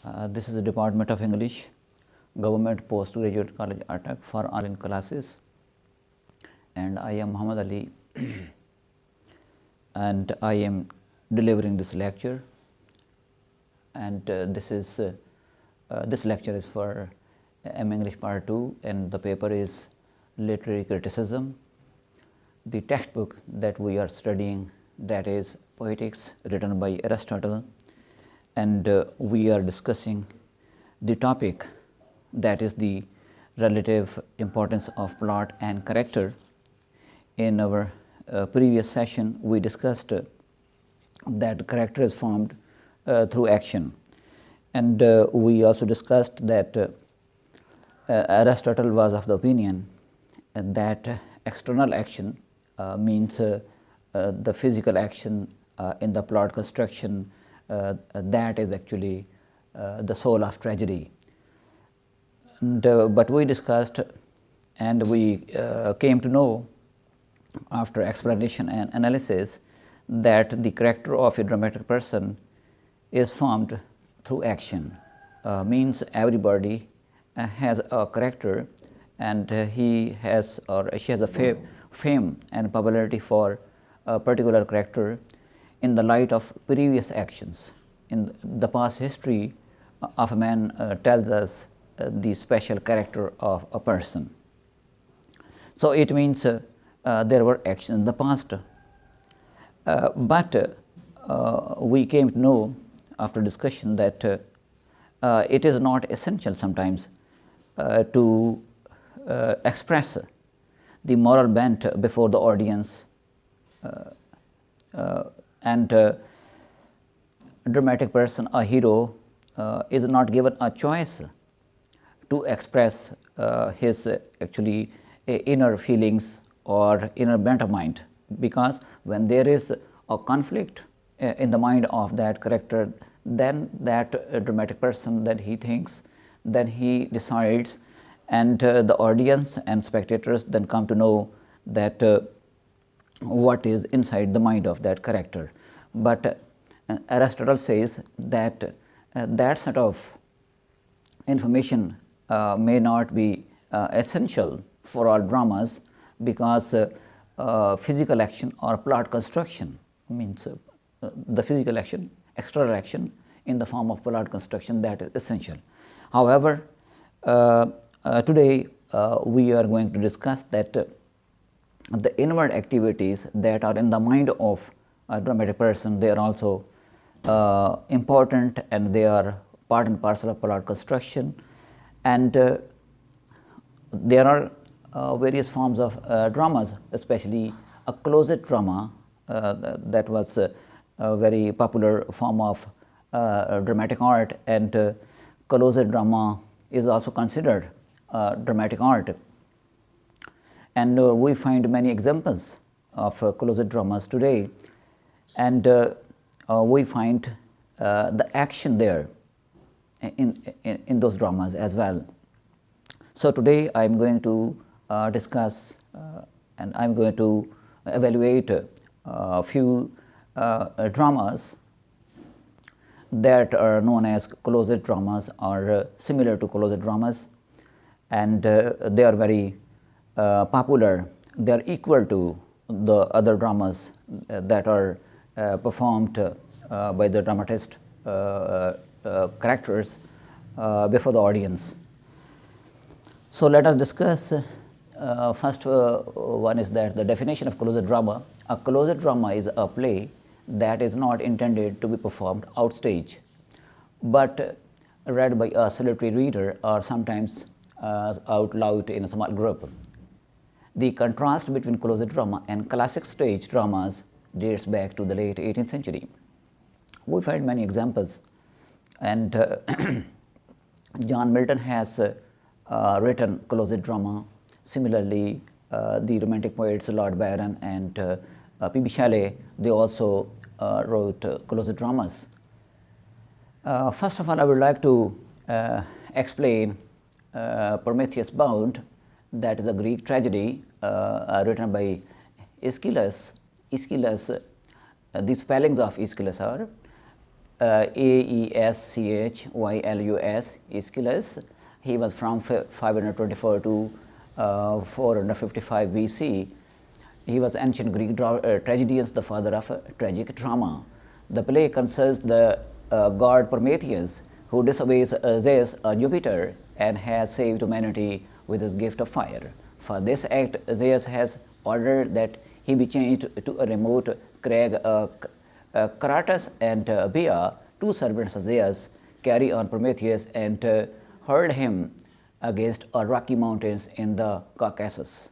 This is the Department of English, Government Postgraduate College, Attack for online classes, and I am Muhammad Ali and I am delivering this lecture, and this lecture is for M English Part 2, and the paper is Literary Criticism. The textbook that we are studying, that is Poetics, written by Aristotle, and we are discussing the topic, that is the relative importance of plot and character. In our previous session, we discussed that character is formed through action, and we also discussed that Aristotle was of the opinion that external action means the physical action in the plot construction, that is actually the soul of tragedy. And, but we discussed and we came to know after explanation and analysis that the character of a dramatic person is formed through action. Means everybody has a character, and he has or she has a fame and popularity for a particular character in the light of previous actions. In the past history of a man tells us the special character of a person. So, it means there were actions in the past, but we came to know after discussion that it is not essential sometimes to express the moral bent before the audience, and dramatic person, a hero, is not given a choice to express his actually inner feelings or inner bent of mind, because when there is a conflict in the mind of that character, then that dramatic person, that he thinks, then he decides, and the audience and spectators then come to know that what is inside the mind of that character. But Aristotle says that that sort of information may not be essential for all dramas, because physical action or plot construction means the physical action, external action in the form of plot construction, that is essential. However, today we are going to discuss that the inward activities that are in the mind of a dramatic person, they are also important, and they are part and parcel of plot construction. And there are various forms of dramas, especially a closet drama, that was a very popular form of dramatic art, and closet drama is also considered dramatic art. And we find many examples of closet dramas today, and we find the action there in those dramas as well. So, today I am going to discuss and I am going to evaluate a few dramas that are known as closet dramas, or similar to closet dramas, and they are very popular. They are equal to the other dramas that are performed by the dramatist characters before the audience. So, let us discuss. First one is that the definition of closet drama. A closet drama is a play that is not intended to be performed outstage, but read by a solitary reader, or sometimes out loud in a small group. The contrast between closet drama and classic stage dramas dates back to the late 18th century. We find many examples, and John Milton has written closet drama. Similarly, the Romantic poets Lord Byron and P.B. Shelley, they also wrote closet dramas. First of all, I would like to explain Prometheus Bound, that is a Greek tragedy written by Aeschylus. The spellings of Aeschylus are Aeschylus, Aeschylus. He was from 524 to 455 BC. He was ancient Greek tragedians, the father of tragic drama. The play concerns the god Prometheus, who disobeys Zeus, Jupiter, and has saved humanity with his gift of fire. For this act, Zeus has ordered that he be changed to a remote crag. Crates and Bia, two servants of Zeus, carry on Prometheus and hurl him against rocky mountains in the Caucasus.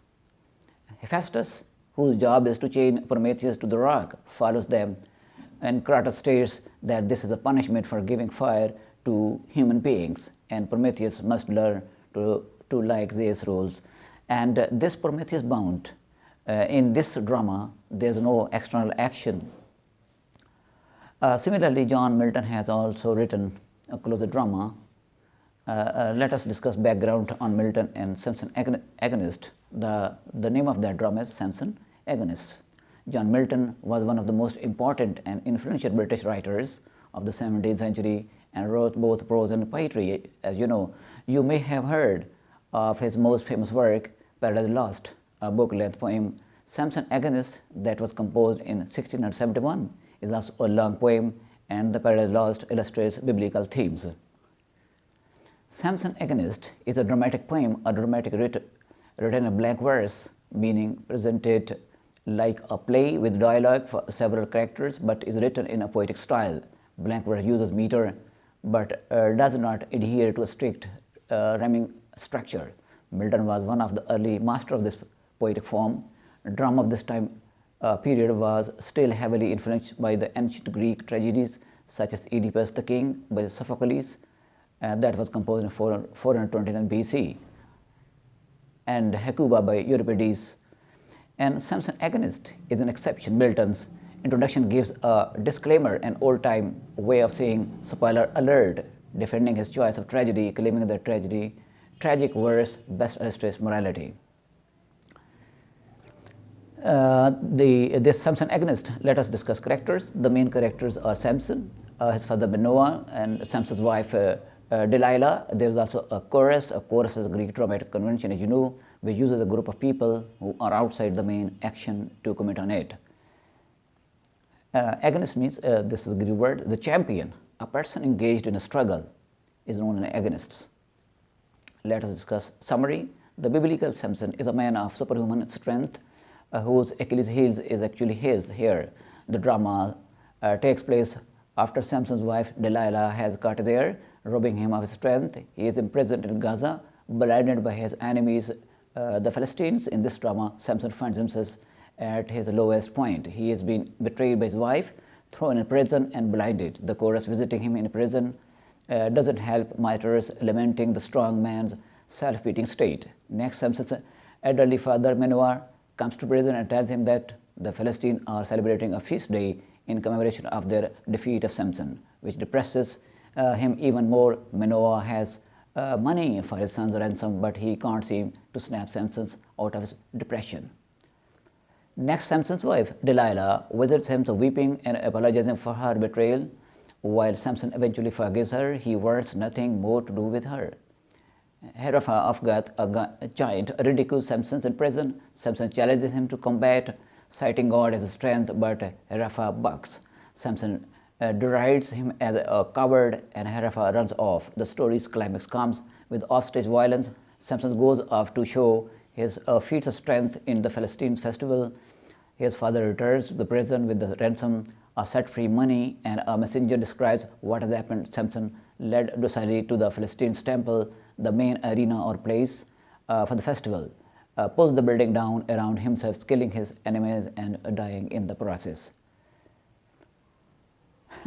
Hephaestus, whose job is to chain Prometheus to the rock, follows them, and Crates states that this is a punishment for giving fire to human beings, and Prometheus must learn to like these rules. And this Prometheus bound, in this drama, there is no external action. Similarly, John Milton has also written a closer drama. Let us discuss background on Milton and Samson Agonist. The name of that drama is Samson Agonist. John Milton was one of the most important and influential British writers of the 17th century and wrote both prose and poetry. As you know, you may have heard of his most famous work, Paradise Lost, a book-length poem. Samson Agonist, that was composed in 1671, is also a long poem, and the Paradise Lost illustrates biblical themes. Samson Agonist is a dramatic poem, a dramatic written in blank verse, meaning presented like a play with dialogue for several characters, but is written in a poetic style. Blank verse uses meter, but does not adhere to a strict rhyming structure. Milton was one of the early masters of this poetic form. Drama of this time period was still heavily influenced by the ancient Greek tragedies such as Oedipus the King by Sophocles, that was composed in 429 BC, and Hecuba by Euripides. And Samson Agonist is an exception. Milton's introduction gives a disclaimer, an old-time way of saying spoiler alert, defending his choice of tragedy, claiming that tragic verse best illustrates morality. This Samson Agonist, let us discuss characters. The main characters are Samson, his father Manoah, and Samson's wife Delilah. There is also a chorus. A chorus is a Greek dramatic convention, as you know, which uses a group of people who are outside the main action to comment on it. Agonist means, this is a Greek word, the champion. A person engaged in a struggle is known as an agonist. Let us discuss summary. The biblical Samson is a man of superhuman strength, whose Achilles' heel is actually his here. The drama takes place after Samson's wife Delilah has caught his ear, robbing him of his strength. He is imprisoned in Gaza, blinded by his enemies, the Philistines. In this drama, Samson finds himself at his lowest point. He has been betrayed by his wife, thrown in prison, and blinded. The chorus visiting him in prison doesn't help matters, lamenting the strong man's self-pitying state. Next, Samson's elderly father Manoah comes to prison and tells him that the Philistines are celebrating a feast day in commemoration of their defeat of Samson, which depresses him even more. Manoah has money for his son's ransom, but he can't seem to snap Samson out of his depression. Next, Samson's wife Delilah visits him, weeping and apologizing for her betrayal. While Samson eventually forgives her, he wants nothing more to do with her. Herephah of Gath, a giant, ridicules Samson in prison. Samson challenges him to combat, citing God as his strength, but Herephah bucks. Samson derides him as a coward, and Herephah runs off. The story's climax comes with offstage violence. Samson goes off to show his feats of strength in the Philistines festival. His father returns to the prison with the ransom, set-free money, and a messenger describes what has happened. Samson led docilely to the Philistines' temple, the main arena or place for the festival, pulls the building down around himself, killing his enemies and dying in the process.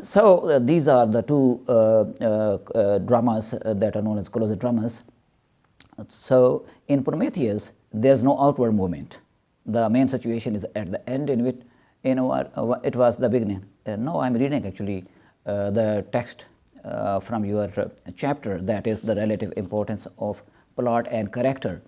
So these are the two dramas that are known as closer dramas. So in Prometheus, there is no outward movement. The main situation is at the end, in which it was the beginning. Now I am reading actually the text from your chapter, that is the relative importance of plot and character.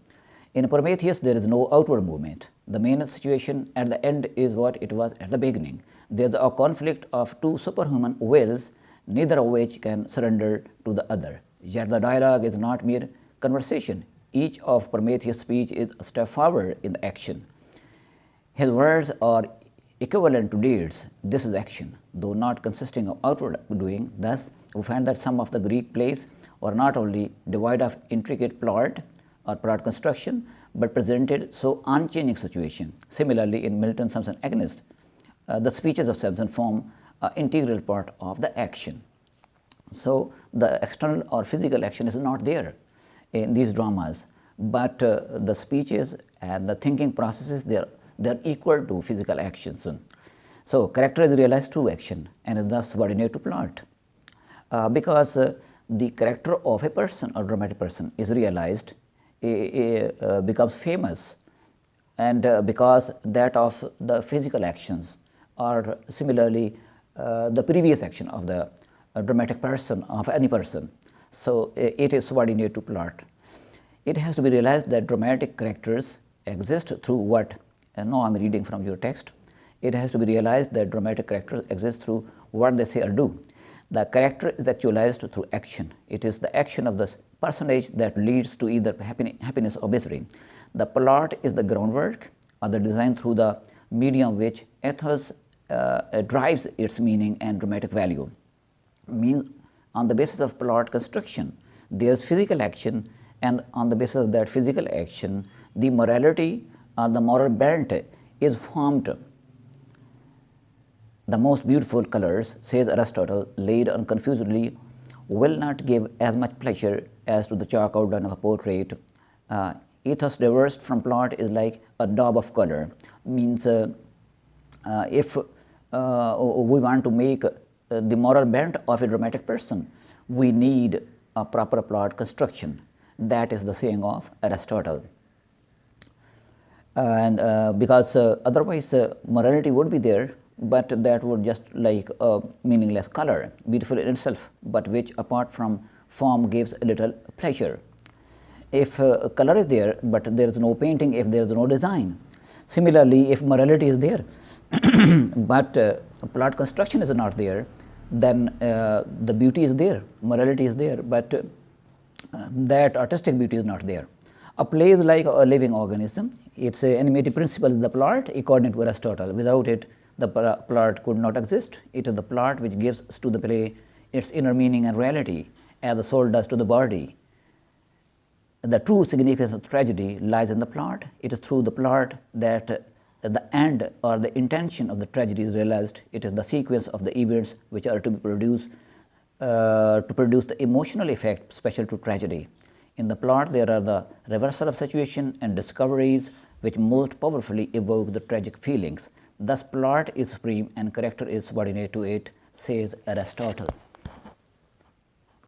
In Prometheus, there is no outward movement. The main situation at the end is what it was at the beginning. There is a conflict of two superhuman wills neither of which can surrender to the other. Yet the dialogue is not mere conversation. Each of Prometheus' speech is a step forward in the action. His words are equivalent to deeds. This is action, though not consisting of outward doing. Thus, we find that some of the Greek plays were not only devoid of intricate plot or plot construction, but presented so unchanging situation. Similarly, in Milton's Samson Agonist, the speeches of Samson form an integral part of the action. So, the external or physical action is not there in these dramas, but the speeches and the thinking processes, they are equal to physical actions. So, character is realized through action and is thus subordinate to plot. Because the character of a person or dramatic person is realized, becomes famous, and because that of the physical actions or similarly the previous action of the dramatic person, of any person. So, it is subordinate to plot. It has to be realized that dramatic characters exist through what, now I am reading from your text, it has to be realized that dramatic characters exist through what they say or do. The character is actualized through action. It is the action of the personage that leads to either happiness or misery. The plot is the groundwork or the design through the medium which ethos drives its meaning and dramatic value. Means on the basis of plot construction, there is physical action, and on the basis of that physical action, the morality or the moral bent is formed. The most beautiful colors, says Aristotle, laid on confusedly, will not give as much pleasure as to the chalk outline of a portrait. Ethos divorced from plot is like a daub of color. Means if we want to make the moral bent of a dramatic person, we need a proper plot construction. That is the saying of Aristotle. And because otherwise morality would be there, but that would just like a meaningless color, beautiful in itself, but which apart from form gives a little pleasure. If color is there, but there is no painting, if there is no design. Similarly, if morality is there, but plot construction is not there, then the beauty is there, morality is there, but that artistic beauty is not there. A play is like a living organism. Its animating principle is the plot, according to Aristotle. Without it, the plot could not exist. It is the plot which gives to the play its inner meaning and reality, as the soul does to the body. The true significance of tragedy lies in the plot. It is through the plot that the end or the intention of the tragedy is realized. It is the sequence of the events which are to be produced to produce the emotional effect special to tragedy. In the plot, there are the reversal of situation and discoveries which most powerfully evoke the tragic feelings. Thus, plot is supreme and character is subordinate to it, says Aristotle.